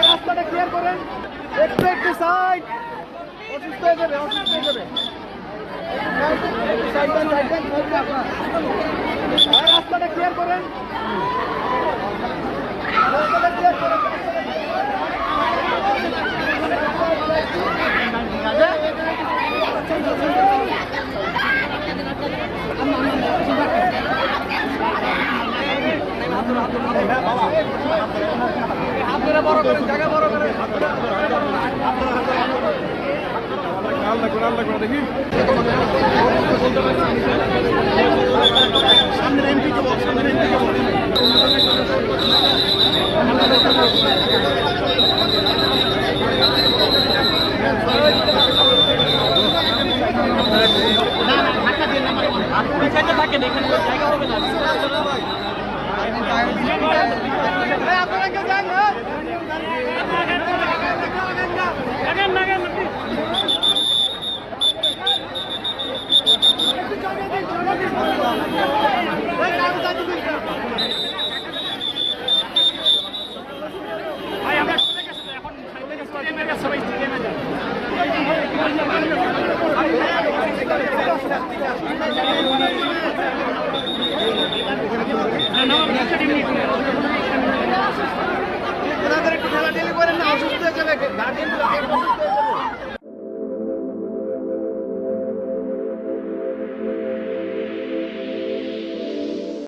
রাস্তাটা ক্লিয়ার করেন, একটু সাইড, অসুস্থ হয়ে যাবে, অসুস্থ হয়ে যাবে। রাস্তাটা ক্লিয়ার করেন, রাস্তাটা ক্লিয়ার করেন। আপনারা বড় করেন, জায়গা বড় করেন। দেখি সামনের এমপি কে বল, সামনের এমপি কে বল। থাকে দেখেন জায়গা হবে না। আপনারা কেউ যান না, একটু ঠেলাঠেলি করেন না, অসুস্থ হয়ে যাবে।